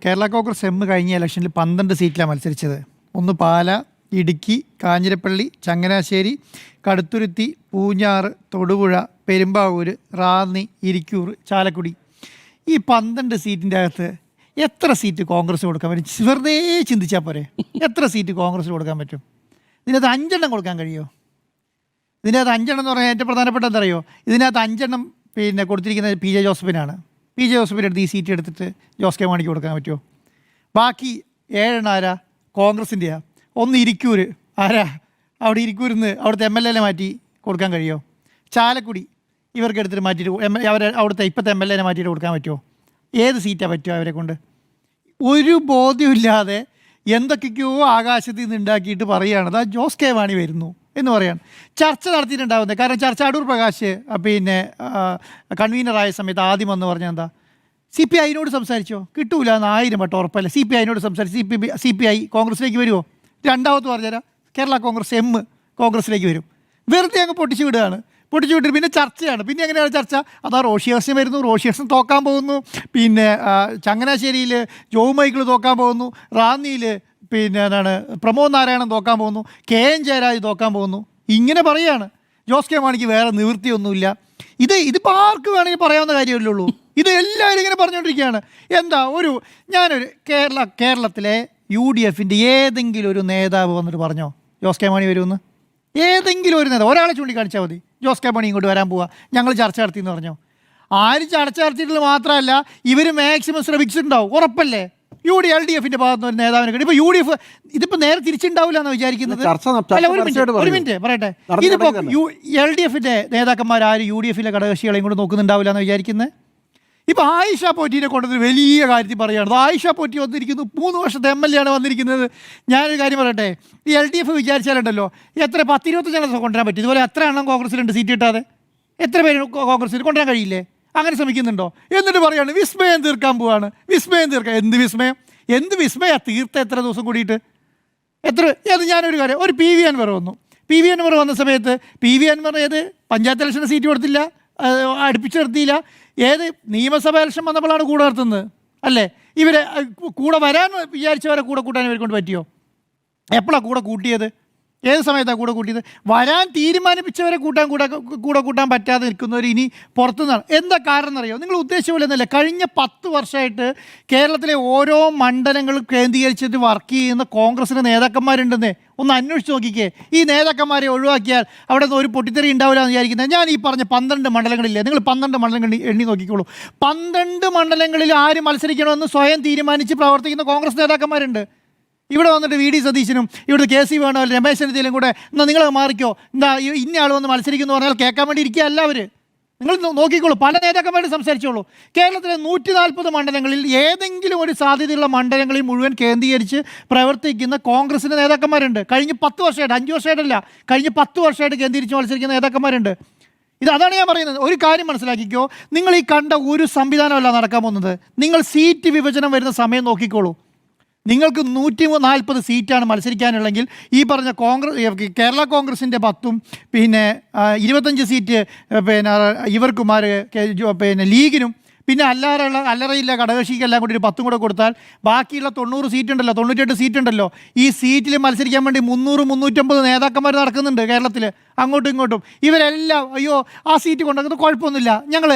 Kerala Congress M കഴിഞ്ഞ ഇലക്ഷനിൽ 12 സീറ്റിലാണ് മത്സരിച്ചത്. ഒന്ന് പാല, ഇടുക്കി, കാഞ്ഞിരപ്പള്ളി, ചങ്ങനാശ്ശേരി, കടുത്തുരുത്തി, പൂഞ്ഞാറ്, തൊടുപുഴ, പെരുമ്പാവൂർ, റാന്നി, ഇരിക്കൂർ, ചാലക്കുടി. ഈ 12 സീറ്റിൻ്റെ അകത്ത് എത്ര സീറ്റ് കോൺഗ്രസ് കൊടുക്കാൻ പറ്റും? വെറുതെ ചിന്തിച്ചാൽ പോരെ, എത്ര സീറ്റ് കോൺഗ്രസ് കൊടുക്കാൻ പറ്റും? ഇതിനകത്ത് 5 എണ്ണം കൊടുക്കാൻ കഴിയുമോ? ഇതിനകത്ത് 5 എണ്ണം എന്ന് പറഞ്ഞാൽ ഏറ്റവും പ്രധാനപ്പെട്ട എന്തറിയോ? ഇതിനകത്ത് 5 എണ്ണം കൊടുത്തിരിക്കുന്നത് പി ജെ ജോസഫിനാണ്. പി ജെ ജോസഫിൻ്റെ അടുത്ത് ഈ സീറ്റ് എടുത്തിട്ട് ജോസ് കെ മാണിക്ക് കൊടുക്കാൻ പറ്റുമോ? ബാക്കി 7 എണ്ണം ആരാ? കോൺഗ്രസിൻ്റെയാണ്. ഒന്ന് ഇരിക്കൂർ, ആരാ? അവിടെ ഇരിക്കൂരിൽ നിന്ന് അവിടുത്തെ MLA മാറ്റി കൊടുക്കാൻ കഴിയുമോ? ചാലക്കുടി ഇവർക്ക് എടുത്തിട്ട് മാറ്റിയിട്ട് അവിടുത്തെ ഇപ്പോഴത്തെ MLA മാറ്റിയിട്ട് കൊടുക്കാൻ പറ്റുമോ? ഏത് സീറ്റാണ് പറ്റുമോ അവരെ കൊണ്ട്? ഒരു ബോധ്യമില്ലാതെ എന്തൊക്കെയോ ആകാശത്തിൽ നിന്ന് ഉണ്ടാക്കിയിട്ട് പറയുകയാണ് അതാ ജോസ് കെ മാണി വരുന്നു എന്ന് പറയാണ്. ചർച്ച നടത്തിയിട്ടുണ്ടാവുന്നത്. കാരണം ചർച്ച അടൂർ പ്രകാശ് കൺവീനറായ സമയത്ത് ആദ്യം വന്ന് പറഞ്ഞാൽ എന്താ, CPI സംസാരിച്ചോ? കിട്ടൂല എന്ന് 1000 വട്ടം ഉറപ്പല്ല. CPI സംസാരിച്ച് CPI കോൺഗ്രസിലേക്ക് വരുമോ? രണ്ടാമത് പറഞ്ഞുതരാം, കേരള കോൺഗ്രസ് എം കോൺഗ്രസിലേക്ക് വരും. വെറുതെ അങ്ങ് പൊട്ടിച്ചു വിടുകയാണ്. പൊട്ടിച്ചു വിട്ടിട്ട് പിന്നെ ചർച്ചയാണ്. പിന്നെ എങ്ങനെയാണ് ചർച്ച? അതാ റോഷി ഹർഷൻ വരുന്നു, റോഷി ഹർഷൻ തോക്കാൻ പോകുന്നു, പിന്നെ ചങ്ങനാശ്ശേരിയിൽ ജോ മൈക്കിൾ തോക്കാൻ പോകുന്നു, റാന്നിയിൽ എന്താണ് പ്രമോദ് നാരായണൻ തോക്കാൻ പോകുന്നു, KN ജയരാജ് തോക്കാൻ പോകുന്നു. ഇങ്ങനെ പറയുകയാണ്. ജോസ് കെ മാണിക്ക് വേറെ നിവൃത്തിയൊന്നുമില്ല. ഇതിപ്പോൾ ആർക്ക് വേണമെങ്കിൽ പറയാവുന്ന കാര്യമല്ലേ ഉള്ളൂ. ഇത് എല്ലാവരും ഇങ്ങനെ പറഞ്ഞുകൊണ്ടിരിക്കുകയാണ്. എന്താ ഞാനൊരു കേരളത്തിലെ UDFൻ്റെ ഏതെങ്കിലും ഒരു നേതാവ് വന്നിട്ട് പറഞ്ഞോ ജോസ് കെ മാണി വരുമെന്ന്? ഏതെങ്കിലും ഒരു നേതാവ് ഒരാളെ ചൂണ്ടിക്കാണിച്ചാൽ മതി, ജോസ് കെ മാണി ഇങ്ങോട്ട് വരാൻ പോവുക, ഞങ്ങൾ ചർച്ച നടത്തിയെന്ന് പറഞ്ഞോ? ആരും ചർച്ച നടത്തിയിട്ടുള്ള മാത്രമല്ല, ഇവർ മാക്സിമം ശ്രമിച്ചിട്ടുണ്ടാവും. ഉറപ്പല്ലേ? LDFൻ്റെ ഭാഗത്തുനിന്ന് ഒരു നേതാവിനെ കിട്ടും. ഇപ്പോൾ UDF ഇതിപ്പോൾ നേരെ തിരിച്ചുണ്ടാവില്ല എന്ന് വിചാരിക്കുന്നത്. അല്ല, ഒരു മിനിറ്റ് പറയട്ടെ. ഇതിപ്പോൾ LDFൻ്റെ നേതാക്കന്മാർ ആരും UDFിലെ ഘടകകക്ഷികളെയും കൂടെ നോക്കുന്നുണ്ടാവില്ല എന്ന് വിചാരിക്കുന്നത്. ഇപ്പോൾ ആയിഷ പോറ്റീനെ കൊണ്ടൊരു വലിയ കാര്യത്തിൽ പറയുകയാണ്. ആയിഷ പോറ്റി വന്നിരിക്കുന്നു, 3 വർഷത്തെ MLA ആണ് വന്നിരിക്കുന്നത്. ഞാനൊരു കാര്യം പറയട്ടെ, ഈ LDF വിചാരിച്ചാലുണ്ടല്ലോ എത്ര 10-25 എണ്ണം കൊണ്ടുവരാൻ പറ്റും. ഇതുപോലെ എത്ര എണ്ണം കോൺഗ്രസിലുണ്ട് സീറ്റ് കിട്ടാതെ? എത്ര പേര് കോൺഗ്രസിൽ കൊണ്ടുവരാൻ കഴിയില്ലേ? അങ്ങനെ ശ്രമിക്കുന്നുണ്ടോ? എന്നിട്ട് പറയാണ് വിസ്മയം തീർക്കാൻ പോവാണ്. വിസ്മയം തീർക്കാൻ എന്ത് വിസ്മയം? എന്ത് വിസ്മയം തീർത്ത എത്ര ദിവസം കൂടിയിട്ട്? അത് ഞാനൊരു കാര്യം, ഒരു PV Anwar വന്നു. PV Anwar വന്ന സമയത്ത് PV Anwar ഏത് പഞ്ചായത്ത് ഇലക്ഷന് സീറ്റ് കൊടുത്തില്ല, അടുപ്പിച്ച് നിർത്തിയില്ല. ഏത് നിയമസഭാ ഇലക്ഷൻ വന്നപ്പോഴാണ് കൂടെ നിർത്തുന്നത് അല്ലേ? ഇവരെ കൂടെ വരാൻ വിചാരിച്ചവരെ കൂടെ കൂട്ടാൻ ഇവരെ കൊണ്ട് പറ്റിയോ? എപ്പോഴാണ് കൂടെ കൂട്ടിയത്? ഏത് സമയത്താണ് കൂടെ കൂട്ടിയത്? വരാൻ തീരുമാനിപ്പിച്ചവരെ കൂട്ടാൻ പറ്റാതെ നിൽക്കുന്നവർ ഇനി പുറത്തുനിന്നാണ്. എന്താ കാരണം എന്നറിയോ? നിങ്ങൾ ഉദ്ദേശിച്ച പോലെ ഒന്നുമല്ല. കഴിഞ്ഞ 10 വർഷമായിട്ട് കേരളത്തിലെ ഓരോ മണ്ഡലങ്ങളും കേന്ദ്രീകരിച്ചിട്ട് വർക്ക് ചെയ്യുന്ന കോൺഗ്രസിൻ്റെ നേതാക്കന്മാരുണ്ടെന്നേ ഒന്ന് അന്വേഷിച്ച് നോക്കിക്കേ. ഈ നേതാക്കന്മാരെ ഒഴിവാക്കിയാൽ അവിടെ നിന്ന് ഒരു പൊട്ടിത്തെറി ഉണ്ടാവില്ല എന്ന് വിചാരിക്കുന്നത്. ഞാൻ ഈ പറഞ്ഞ 12 മണ്ഡലങ്ങളില്ലേ, നിങ്ങൾ 12 മണ്ഡലങ്ങളിൽ എണ്ണി നോക്കിക്കോളൂ. 12 മണ്ഡലങ്ങളിൽ ആര് മത്സരിക്കണമെന്ന് സ്വയം തീരുമാനിച്ച് പ്രവർത്തിക്കുന്ന കോൺഗ്രസ് നേതാക്കന്മാരുണ്ട്. ഇവിടെ വന്നിട്ട് VD സതീശനും ഇവിടുത്തെ KC വേണമല്ലോ രമേശ് ചെന്നിത്തലയും കൂടെ എന്നാൽ നിങ്ങൾ മാറിക്കോ, എന്താ ഇന്ന ആൾ വന്ന് മത്സരിക്കുന്നു പറഞ്ഞാൽ കേൾക്കാൻ വേണ്ടി ഇരിക്കുക അല്ല അവർ. നിങ്ങൾ നോക്കിക്കോളൂ, പല നേതാക്കന്മാരും സംസാരിച്ചോളൂ. കേരളത്തിലെ 140 മണ്ഡലങ്ങളിൽ ഏതെങ്കിലും ഒരു സാധ്യതയുള്ള മണ്ഡലങ്ങളിൽ മുഴുവൻ കേന്ദ്രീകരിച്ച് പ്രവർത്തിക്കുന്ന കോൺഗ്രസിൻ്റെ നേതാക്കന്മാരുണ്ട്. കഴിഞ്ഞ 10 വർഷമായിട്ട്, 5 വർഷമായിട്ടല്ല, കഴിഞ്ഞ 10 വർഷമായിട്ട് കേന്ദ്രീകരിച്ച് മത്സരിക്കുന്ന നേതാക്കന്മാരുണ്ട്. അതാണ് ഞാൻ പറയുന്നത്. ഒരു കാര്യം മനസ്സിലാക്കിക്കോ, നിങ്ങൾ ഈ കണ്ട ഒരു സംവിധാനമല്ല നടക്കാൻ പോകുന്നത്. നിങ്ങൾ സീറ്റ് വിഭജനം വരുന്ന സമയം നോക്കിക്കോളൂ. നിങ്ങൾക്ക് 140 സീറ്റാണ് മത്സരിക്കാനുള്ളെങ്കിൽ ഈ പറഞ്ഞ കേരള കോൺഗ്രസിൻ്റെ 10ഉം 25 സീറ്റ് ഇവർക്കുമാർ ലീഗിനും പിന്നെ അല്ലറയില്ല ഘടകകക്ഷിക്കെല്ലാം കൂടി ഒരു 10 കൂടെ കൊടുത്താൽ ബാക്കിയുള്ള 90 സീറ്റുണ്ടല്ലോ, 98 സീറ്റുണ്ടല്ലോ. ഈ സീറ്റിൽ മത്സരിക്കാൻ വേണ്ടി 300-350 നേതാക്കന്മാർ നടക്കുന്നുണ്ട് കേരളത്തിൽ, അങ്ങോട്ടും ഇങ്ങോട്ടും. ഇവരെല്ലാം അയ്യോ ആ സീറ്റ് കൊണ്ടുവന്നത് കുഴപ്പമൊന്നുമില്ല, ഞങ്ങൾ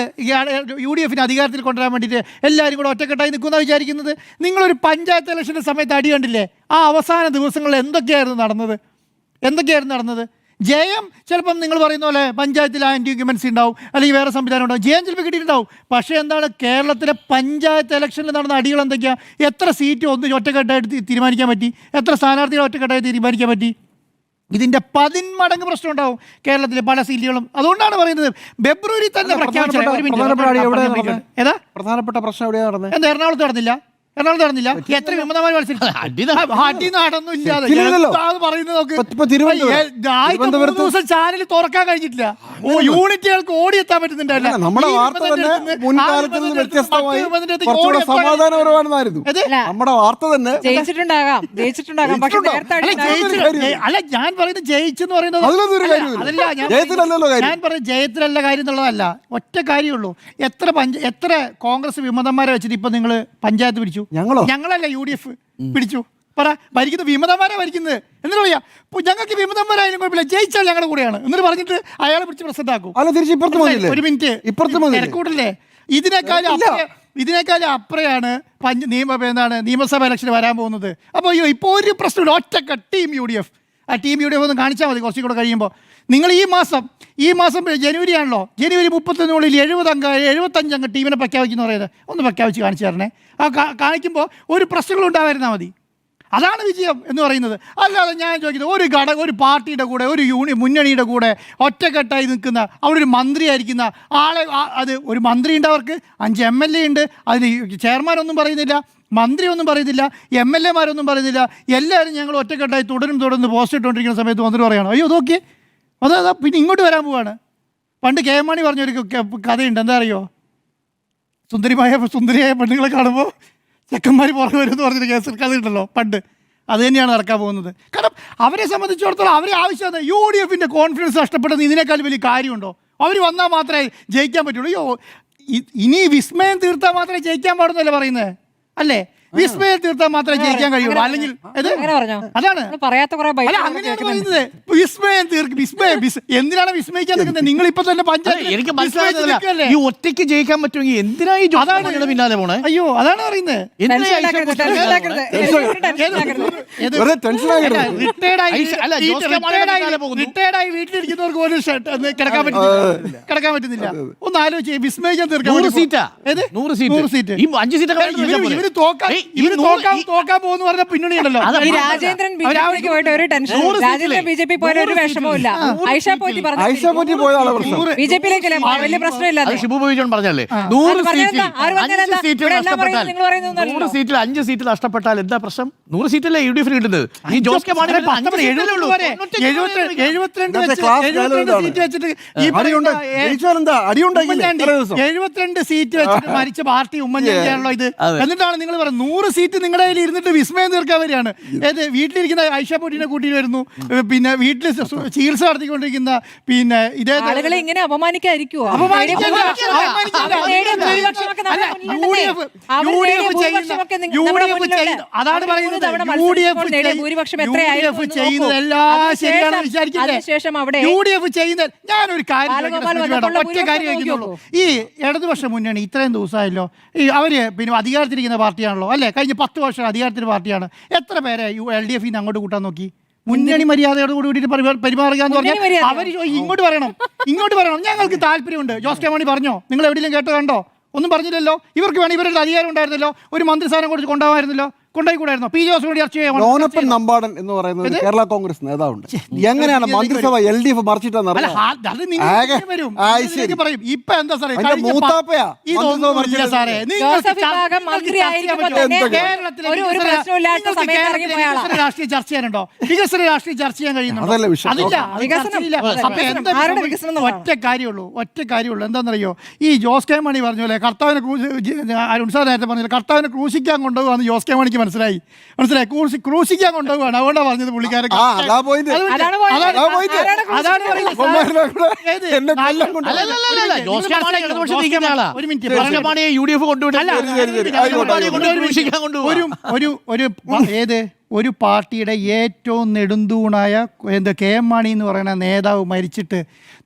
UDFന് അധികാരത്തിൽ കൊണ്ടുവരാൻ വേണ്ടിയിട്ട് എല്ലാവരും കൂടെ ഒറ്റക്കെട്ടായി നിൽക്കുന്ന വിചാരിക്കുന്നത്. നിങ്ങളൊരു പഞ്ചായത്ത് ഇലക്ഷൻ്റെ സമയത്ത് അടി കണ്ടില്ലേ? ആ അവസാന ദിവസങ്ങളിൽ എന്തൊക്കെയായിരുന്നു നടന്നത്? ജയം ചിലപ്പം നിങ്ങൾ പറയുന്ന പോലെ പഞ്ചായത്തിൽ ആൻറ്റി ഇൻക്യുമെൻസി ഉണ്ടാവും, അല്ലെങ്കിൽ വേറെ സംവിധാനം ഉണ്ടാവും, ജയം ചിലപ്പോൾ കിട്ടിയിട്ടുണ്ടാവും. പക്ഷേ എന്താണ് കേരളത്തിലെ പഞ്ചായത്ത് ഇലക്ഷനിൽ നടന്ന അടികൾ എന്തൊക്കെയാണ്? എത്ര സീറ്റ് ഒറ്റക്കെട്ടായിട്ട് തീരുമാനിക്കാൻ പറ്റി? എത്ര സ്ഥാനാർത്ഥികളെ ഒറ്റക്കെട്ടായി തീരുമാനിക്കാൻ പറ്റി? ഇതിൻ്റെ 10 മടങ്ങ് പ്രശ്നം ഉണ്ടാവും കേരളത്തിലെ പല സീറ്റുകളും. അതുകൊണ്ടാണ് പറയുന്നത് ഫെബ്രുവരി തന്നെ പ്രഖ്യാപിച്ച ഏതാ പ്രധാനപ്പെട്ട പ്രശ്നം എവിടെയാണ് നടന്നത്? എന്താ എറണാകുളത്ത് നടന്നില്ല? എത്ര വിമതമായി ദിവസം ചാനൽ തുറക്കാൻ കഴിഞ്ഞിട്ടില്ല. യൂണിറ്റുകൾക്ക് ഓടിയെത്താൻ പറ്റുന്നുണ്ടല്ല. നമ്മുടെ വാർത്ത തന്നെ മുൻകാലത്തിൽ നിന്ന് വ്യത്യസ്തമായി സമാധാനപരമാണെന്നായിരുന്നു. നമ്മുടെ വാർത്ത തന്നെ അല്ല, ഞാൻ പറയുന്നത് ജയിച്ചെന്ന് പറയുന്നത് ഞാൻ പറയുന്നത് ജയത്തിലല്ല കാര്യം എന്നുള്ളതല്ല. ഒറ്റ കാര്യമുള്ളൂ. എത്ര കോൺഗ്രസ് വിമതന്മാരെ വെച്ചിട്ട് ഇപ്പം നിങ്ങൾ പഞ്ചായത്ത് പിടിച്ചു? ഞങ്ങളോ? ഞങ്ങളല്ല UDF പിടിച്ചു. പറ, ഭരിക്കുന്നത് വിമതന്മാരാ ഭരിക്കുന്നത്. എന്നിട്ട് പറയാ ഞങ്ങൾക്ക് വിമതന്മാരായാലും കുഴപ്പമില്ല, ജയിച്ചാൽ ഞങ്ങളുടെ കൂടെയാണ് എന്നിട്ട് പറഞ്ഞിട്ട് അയാളെ പിടിച്ച് പ്രസിഡന്റ് ആക്കും. അല്ല, തിരിച്ച് ഇപ്പുറത്ത് വന്നില്ലേ? ഒരു മിനിറ്റ്, ഇപ്പുറത്ത് തിരക്കൂട്ടല്ലേ? ഇതിനേക്കാളും അപ്പുറയാണ് നിയമസഭ ഇലക്ഷൻ വരാൻ പോകുന്നത്. അപ്പോൾ അയ്യോ ഇപ്പോൾ ഒരു പ്രശ്നമില്ല, ഒറ്റക്ക ടീം UDF. ആ ടീം UDF ഒന്ന് കാണിച്ചാൽ മതി കുറച്ചും കൂടെ കഴിയുമ്പോൾ. നിങ്ങൾ ഈ മാസം ജനുവരി ആണല്ലോ, ജനുവരി 31 75 അംഗ ടീമിനെ പ്രഖ്യാപിക്കുന്നു പറയുന്നത്. ഒന്ന് പ്രഖ്യാപിച്ച് കാണിച്ചു തരണേ. ആ കാണിക്കുമ്പോൾ ഒരു പ്രശ്നങ്ങളും ഉണ്ടായിരുന്നാൽ മതി. അതാണ് വിജയം എന്ന് പറയുന്നത്. അല്ലാതെ ഞാൻ ചോദിക്കുന്നത് ഒരു പാർട്ടിയുടെ കൂടെ, ഒരു മുന്നണിയുടെ കൂടെ ഒറ്റക്കെട്ടായി നിൽക്കുന്ന അവിടെ ഒരു മന്ത്രിയായിരിക്കുന്ന ആളെ, അത് ഒരു മന്ത്രി ഉണ്ട്, അവർക്ക് 5 MLA ഉണ്ട്, അതിന് ചെയർമാനൊന്നും പറയുന്നില്ല, മന്ത്രി ഒന്നും പറയുന്നില്ല, MLA മാരൊന്നും പറയുന്നില്ല. എല്ലാവരും ഞങ്ങൾ ഒറ്റക്കെട്ടായി തുടർന്ന് പോസ്റ്റ് ഇട്ടുകൊണ്ടിരിക്കുന്ന സമയത്ത് മന്ത്രി പറയണം അയ്യോ നോക്കി അതാ പിന്നെ ഇങ്ങോട്ട് വരാൻ പോവാണ്. പണ്ട് KM മാണി പറഞ്ഞൊരു കഥയുണ്ട്, എന്താ അറിയോ? സുന്ദരിയായ പെണ്ണുങ്ങളെ കാണുമ്പോൾ ചെക്കന്മാർ പുറകെ വരുമെന്ന് പറഞ്ഞൊരു കഥ ഉണ്ടല്ലോ പണ്ട്. അത് തന്നെയാണ് നടക്കാൻ പോകുന്നത്. കാരണം അവരെ സംബന്ധിച്ചിടത്തോളം അവരെ ആവശ്യമാണ് UDF കോൺഫിഡൻസ് നഷ്ടപ്പെട്ടത്. ഇതിനേക്കാൾ വലിയ കാര്യമുണ്ടോ? അവർ വന്നാൽ മാത്രമേ ജയിക്കാൻ പറ്റുള്ളൂ. അയ്യോ ഇനി വിസ്മയം തീർത്താൽ മാത്രമേ ജയിക്കാൻ പാടുന്നല്ലേ പറയുന്നത്, അല്ലേ? വിസ്മയം തീർത്താൽ മാത്രമേ ജയിക്കാൻ കഴിയുള്ളൂ. അല്ലെങ്കിൽ അതാണ് അങ്ങനെയാണ് പറയുന്നത്. എന്തിനാണ് വിസ്മയിക്കാൻ നിൽക്കുന്നത്? നിങ്ങൾ ഇപ്പൊ തന്നെ പഞ്ചായത്ത് ഈ ഒറ്റയ്ക്ക് ജയിക്കാൻ പറ്റുമെങ്കിൽ എന്തിനായി പിന്നാലെ പോണേ? അയ്യോ അതാണ് പറയുന്നത്. റിട്ടയർഡായി വീട്ടിലിരിക്കുന്നവർക്ക് പോലും കിടക്കാൻ പറ്റുന്നില്ല. ഒന്ന് ആലോചിച്ച് വിസ്മയിക്കാൻ തീർക്കാൻ 100 സീറ്റ് ഇവര് തോക്കാൻ പോകുന്ന പറഞ്ഞ പിന്നണിയുണ്ടല്ലോ. രാജേന്ദ്രൻ ബിജെപിക്ക് പോയിട്ട് ഒരു ടെൻഷൻ, രാജേന്ദ്രൻ BJP പോയിട്ട് ഒരു വിഷമമില്ല. ഐഷ പോറ്റി ബിജെപിയിലേക്കല്ലേ, വലിയ പ്രശ്നമില്ല. ഷിബു ബോബി പറഞ്ഞല്ലേ 100 സീറ്റിൽ 5 സീറ്റ് നഷ്ടപ്പെട്ടാൽ എന്താ പ്രശ്നം? 100 സീറ്റല്ലേ UDF കിട്ടുന്നത്. ഈ ജോസ് കെ മാണി 72 സീറ്റ് വെച്ചിട്ട് മരിച്ച പാർട്ടി ഉമ്മൻചാണ്ടിയാണല്ലോ ഇത്. എന്നിട്ടാണ് നിങ്ങൾ പറയുന്നത് 100 സീറ്റ് നിങ്ങളുടെ കയ്യിൽ ഇരുന്നിട്ട് വിസ്മയം തീർക്കാൻ വരികയാണ്. ഏത് വീട്ടിലിരിക്കുന്ന ഐഷ പോറ്റിനെ കൂട്ടി വരുന്നു, പിന്നെ വീട്ടിൽ ചികിത്സ നടത്തിക്കൊണ്ടിരിക്കുന്ന പിന്നെ ഇതേ ആളുകളെ ഇങ്ങനെ അപമാനിക്കാതിരിക്കുവോ? അതാണ് പറയുന്നത്. UDF ചെയ്യുന്നതെല്ലാം ശരിയാണെന്ന് വിചാരിക്കുന്നത്. UDF ചെയ്യുന്ന ഞാനൊരു ഒറ്റ കാര്യം ചോദിക്കുന്നുള്ളൂ. ഈ ഇടതുപക്ഷ മുന്നണി ഇത്രയും ദിവസമായല്ലോ, ഈ അവര് പിന്നെ അധികാരത്തിരിക്കുന്ന പാർട്ടിയാണല്ലോ, അല്ലേ? കഴിഞ്ഞ 10 വർഷം അധികാരത്തിന് പാർട്ടിയാണ്. എത്ര പേരെ LDF അങ്ങോട്ട് കൂട്ടാൻ നോക്കി? മുന്നണി മര്യാദയോട് കൂടിയിട്ട് പെരുമാറുക എന്ന് പറഞ്ഞാൽ അവർ ഇങ്ങോട്ട് പറയണം. ഞങ്ങൾക്ക് താല്പര്യമുണ്ട്. ജോസ് കെ മാണി പറഞ്ഞോ? നിങ്ങൾ എവിടെയെങ്കിലും കേട്ടോ കണ്ടോ? ഒന്നും പറഞ്ഞില്ലല്ലോ. ഇവർക്ക് വേണം, ഇവരുടെ അധികാരം ഉണ്ടായിരുന്നല്ലോ, ഒരു മന്ത്രിസ്ഥാനം കൊടുത്ത് കൊണ്ടുപോകാമായിരുന്നല്ലോ, കൊണ്ടുപോയിക്കൂടായിരുന്നോ? പി ജോസ് ചർച്ച ചെയ്യാൻ ലോനപ്പൻ നമ്പാടൻ എന്ന് പറയുന്നത് കേരള കോൺഗ്രസ് നേതാവുണ്ട്. എങ്ങനെയാണ് മന്ത്രിസഭ LDF മറിച്ചിട്ടെന്ന് പറയും. ഇപ്പൊ എന്താ സാറേ രാഷ്ട്രീയ ചർച്ച ചെയ്യാനുണ്ടോ? വികസന രാഷ്ട്രീയ ചർച്ച ചെയ്യാൻ കഴിയുന്നുണ്ടോ? ഒറ്റ കാര്യമുള്ളൂ. എന്താണെന്നറിയോ? ഈ ജോസ് കെ മാണി പറഞ്ഞ പോലെ കർത്താവിനെ നേരത്തെ പറഞ്ഞില്ല, കർത്താവിനെ ക്രൂശിക്കാൻ കൊണ്ടുപോകാന്ന് ജോസ് കെ മാണിക്ക് മനസ്സിലായി. ക്രൂശിക്കാൻ കൊണ്ടുപോവാണ്. അതുകൊണ്ടാണ് പറഞ്ഞത് പുള്ളിക്കാരൻ. ഒരു പാർട്ടിയുടെ ഏറ്റവും നെടുന്തൂണായ KM മാണി എന്ന് പറയുന്ന നേതാവ് മരിച്ചിട്ട്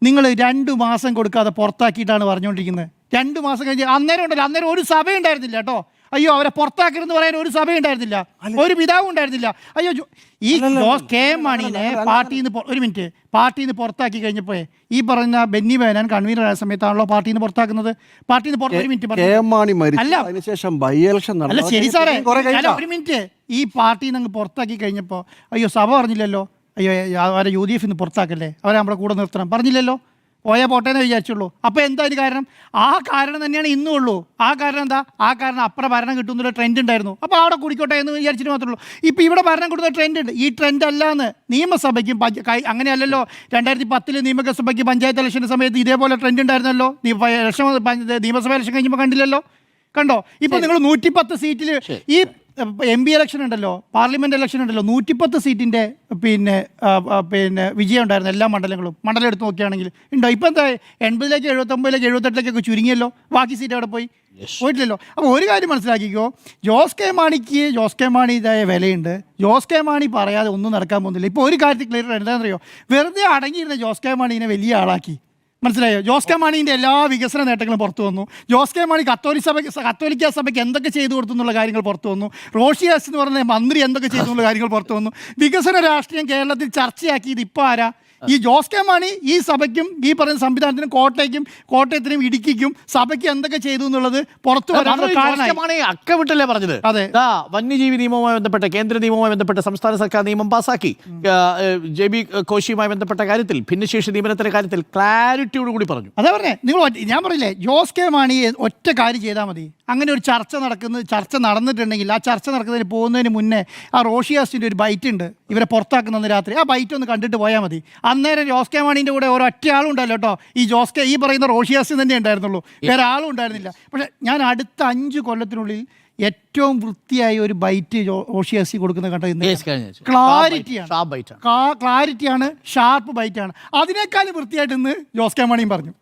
നിങ്ങൾ 2 മാസം കൊടുക്കാതെ പുറത്താക്കിയിട്ടാണ് പറഞ്ഞുകൊണ്ടിരിക്കുന്നത്. 2 മാസം കഴിഞ്ഞ് അന്നേരം ഒരു സഭ ഉണ്ടായിരുന്നില്ല കേട്ടോ. അയ്യോ അവരെ പുറത്താക്കരുതെന്ന് പറയാൻ ഒരു സഭ ഉണ്ടായിരുന്നില്ല, ഒരു പിതാവും ഉണ്ടായിരുന്നില്ല. അയ്യോ ഈ KM മാണിനെ പാർട്ടിയിൽ നിന്ന് പുറത്താക്കി കഴിഞ്ഞപ്പോൾ ഈ പറഞ്ഞ ബെന്നി ബെഹനാൻ കൺവീനർ ആയ സമയത്താണല്ലോ പാർട്ടിയിൽ നിന്ന് പുറത്താക്കുന്നത്. അല്ല ശരി സാറേ, ഒരു മിനിറ്റ്. ഈ പാർട്ടിയിൽ നിന്ന് പുറത്താക്കി കഴിഞ്ഞപ്പോൾ അയ്യോ സഭ പറഞ്ഞില്ലല്ലോ, അയ്യോ അവരെ UDF പുറത്താക്കല്ലേ, അവരെ നമ്മുടെ കൂടെ നിർത്തണം പറഞ്ഞില്ലല്ലോ. പോയാൽ പോട്ടേന്ന് വിചാരിച്ചുള്ളൂ. അപ്പോൾ എന്താ അതിന് കാരണം? ആ കാരണം തന്നെയാണ് ഇന്നും ഉള്ളൂ. ആ കാരണം എന്താ? ആ കാരണം അപ്പുറം ഭരണം കിട്ടുന്നൊരു ട്രെൻഡ് ഉണ്ടായിരുന്നു, അപ്പോൾ അവിടെ കുടിക്കോട്ടെ എന്ന് വിചാരിച്ചിട്ട് മാത്രമേ ഉള്ളൂ. ഇപ്പോൾ ഇവിടെ ഭരണം കിട്ടുന്ന ട്രെൻഡ് ഉണ്ട്. ഈ ട്രെൻഡ് അല്ലാന്ന് നിയമസഭയ്ക്കും അങ്ങനെയല്ലല്ലോ. 2010 നിയമസഭയ്ക്ക് പഞ്ചായത്ത് ഇലക്ഷൻ്റെ സമയത്ത് ഇതേപോലെ ട്രെൻഡ് ഉണ്ടായിരുന്നല്ലോ. നിയമസഭ ഇലക്ഷൻ കഴിഞ്ഞപ്പോൾ കണ്ടില്ലല്ലോ. കണ്ടോ? ഇപ്പോൾ നിങ്ങൾ 110 സീറ്റിൽ ഈ MP ഇലക്ഷൻ ഉണ്ടല്ലോ, പാർലമെന്റ് ഇലക്ഷൻ ഉണ്ടല്ലോ, 110 സീറ്റിന്റെ പിന്നെ വിജയം ഉണ്ടായിരുന്നു എല്ലാ മണ്ഡലങ്ങളും. മണ്ഡലം എടുത്ത് നോക്കുകയാണെങ്കിൽ ഉണ്ടോ? ഇപ്പം എന്താ 80ലേക്ക് 79ലേക്ക് 78ലേക്കൊക്കെ ചുരുങ്ങിയല്ലോ. ബാക്കി സീറ്റ് അവിടെ പോയിട്ടില്ലല്ലോ. അപ്പോൾ ഒരു കാര്യം മനസ്സിലാക്കിക്കോ, ജോസ് കെ മാണി ഇതായ വിലയുണ്ട്. ജോസ് കെ മാണി പറയാതെ ഒന്നും നടക്കാൻ പോകുന്നില്ല. ഇപ്പോൾ ഒരു കാര്യത്തിൽ ക്ലിയർ എന്താണെന്നറിയോ, വെറുതെ അടങ്ങിയിരുന്ന ജോസ് കെ മാണിനെ വലിയ ആളാക്കി. മനസ്സിലായോ? ജോസ് കെ മാണീൻ്റെ എല്ലാ വികസന നേട്ടങ്ങളും പുറത്തു വന്നു. ജോസ് കെ മാണി കത്തോലിക്ക സഭയ്ക്ക് എന്തൊക്കെ ചെയ്തു കൊടുത്തു എന്നുള്ള കാര്യങ്ങൾ പുറത്തു വന്നു. റോഷിയാസ് എന്ന് പറഞ്ഞ മന്ത്രി എന്തൊക്കെ ചെയ്തു എന്നുള്ള കാര്യങ്ങൾ പുറത്തു വന്നു. വികസന രാഷ്ട്രീയം കേരളത്തിൽ ചർച്ചയാക്കിയത് ഇപ്പോൾ ആരാ? ഈ ജോസ് കെ മാണി ഈ സഭയ്ക്കും ഈ പറയുന്ന സംവിധാനത്തിനും കോട്ടയത്തിനും ഇടുക്കിക്കും സഭയ്ക്ക് എന്തൊക്കെ ചെയ്തു എന്നുള്ളത് പുറത്തു അക്കമിട്ടല്ലേ പറഞ്ഞത്. അതെ, വന്യജീവി നിയമവുമായി ബന്ധപ്പെട്ട കേന്ദ്ര നിയമവുമായി ബന്ധപ്പെട്ട സംസ്ഥാന സർക്കാർ നിയമം പാസാക്കി. JB കോശിയുമായി ബന്ധപ്പെട്ട കാര്യത്തിൽ, ഭിന്നശേഷി നിയമനത്തിന്റെ കാര്യത്തിൽ ക്ലാരിറ്റിയോട് കൂടി പറഞ്ഞു. അതേ പറഞ്ഞേ, ഞാൻ പറഞ്ഞില്ലേ, ജോസ് കെ മാണി ഒറ്റ കാര്യം ചെയ്താൽ മതി. അങ്ങനെ ഒരു ചർച്ച നടന്നിട്ടുണ്ടെങ്കിൽ ആ ചർച്ച നടക്കുന്നതിന് പോകുന്നതിന് മുന്നേ ആ റോഷിയാസിൻ്റെ ഒരു ബൈറ്റ് ഉണ്ട്, ഇവരെ പുറത്താക്കുന്ന രാത്രി. ആ ബൈറ്റ് ഒന്ന് കണ്ടിട്ട് പോയാൽ മതി. അന്നേരം ജോസ് കെ മാണീൻ്റെ കൂടെ ഒരൊറ്റ ആളും ഉണ്ടല്ലോ കേട്ടോ. ഈ പറയുന്ന റോഷിയാസ് തന്നെ ഉണ്ടായിരുന്നുള്ളൂ, വേറെ ആളും ഉണ്ടായിരുന്നില്ല. പക്ഷെ ഞാൻ അടുത്ത 5 കൊല്ലത്തിനുള്ളിൽ ഏറ്റവും വൃത്തിയായി ഒരു ബൈറ്റ് റോഷിയാസി കൊടുക്കുന്നത് കണ്ടത് ക്ലാരിറ്റിയാണ്, ഷാർപ്പ് ബൈറ്റാണ്. അതിനേക്കാളും വൃത്തിയായിട്ട് ഇന്ന് ജോസ് കെ മാണിയും പറഞ്ഞു.